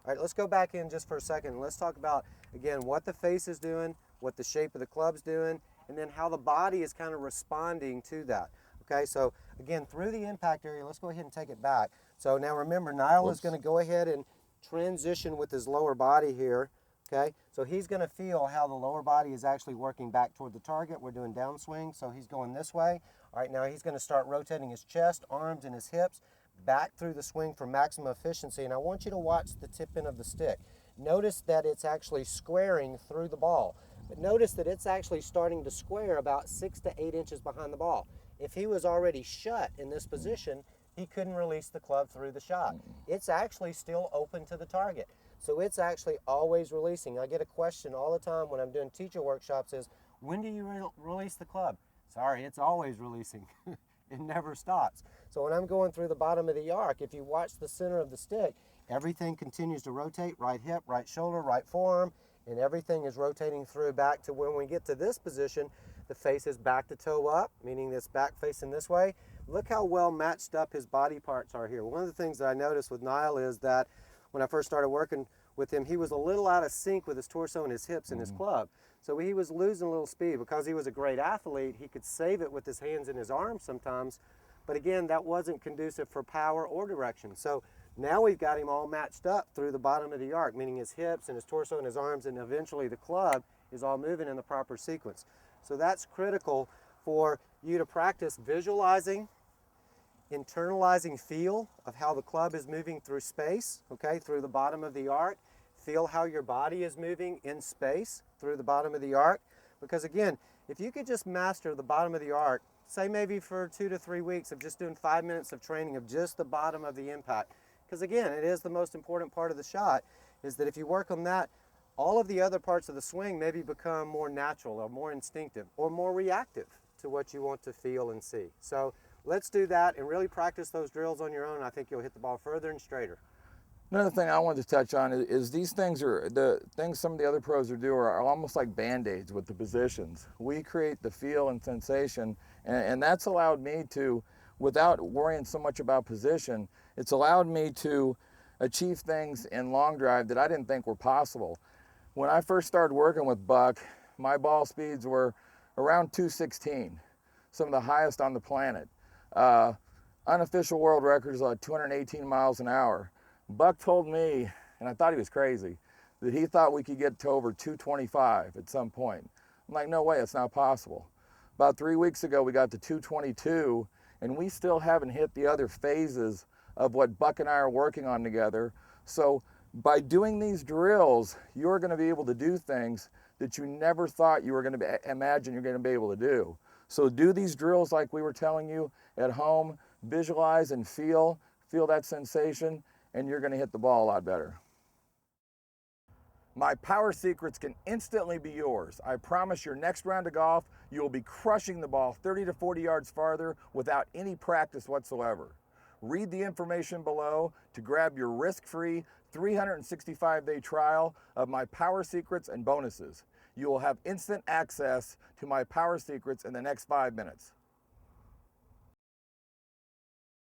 All right, let's go back in just for a second. Let's talk about, again, what the face is doing, what the shape of the club's doing, and then how the body is kind of responding to that. Okay, so again, through the impact area, let's go ahead and take it back. So now remember, Niall is going to go ahead and transition with his lower body here. Okay, so he's going to feel how the lower body is actually working back toward the target. We're doing downswing, so he's going this way. All right, now he's going to start rotating his chest, arms, and his hips back through the swing for maximum efficiency. And I want you to watch the tip end of the stick. Notice that it's actually squaring through the ball. But notice that it's actually starting to square about 6 to 8 inches behind the ball. If he was already shut in this position, he couldn't release the club through the shot. It's actually still open to the target. So it's actually always releasing. I get a question all the time when I'm doing teacher workshops is, when do you release the club? Sorry, it's always releasing. It never stops. So when I'm going through the bottom of the arc, if you watch the center of the stick, everything continues to rotate, right hip, right shoulder, right forearm, and everything is rotating through back to when we get to this position, the face is back to toe up, meaning it's back facing this way. Look how well matched up his body parts are here. One of the things that I noticed with Niall is that when I first started working with him, he was a little out of sync with his torso and his hips and his club. So he was losing a little speed. Because he was a great athlete, he could save it with his hands and his arms sometimes. But again, that wasn't conducive for power or direction. So now we've got him all matched up through the bottom of the arc, meaning his hips and his torso and his arms, and eventually the club is all moving in the proper sequence. So that's critical for you to practice visualizing, internalizing feel of how the club is moving through space, okay, through the bottom of the arc. Feel how your body is moving in space through the bottom of the arc. Because again, if you could just master the bottom of the arc, say maybe for 2 to 3 weeks of just doing 5 minutes of training of just the bottom of the impact, because again, it is the most important part of the shot, is that if you work on that, all of the other parts of the swing maybe become more natural or more instinctive or more reactive to what you want to feel and see. So let's do that and really practice those drills on your own. I think you'll hit the ball further and straighter. Another thing I wanted to touch on is these things are the things some of the other pros are almost like band-aids with the positions. We create the feel and sensation, and that's allowed me to, without worrying so much about position, it's allowed me to achieve things in long drive that I didn't think were possible. When I first started working with Buck, my ball speeds were around 216, some of the highest on the planet. Unofficial world records like 218 miles an hour. Buck told me, and I thought he was crazy, that he thought we could get to over 225 at some point. I'm like, no way, it's not possible. About 3 weeks ago, we got to 222, and we still haven't hit the other phases of what Buck and I are working on together. So by doing these drills, you're going to be able to do things that you never thought you were going to imagine you're going to be able to do. So do these drills like we were telling you at home, visualize and feel that sensation, and you're going to hit the ball a lot better. My power secrets can instantly be yours. I promise your next round of golf, you will be crushing the ball 30 to 40 yards farther without any practice whatsoever. Read the information below to grab your risk-free 365-day trial of my power secrets and bonuses. You will have instant access to my power secrets in the next 5 minutes.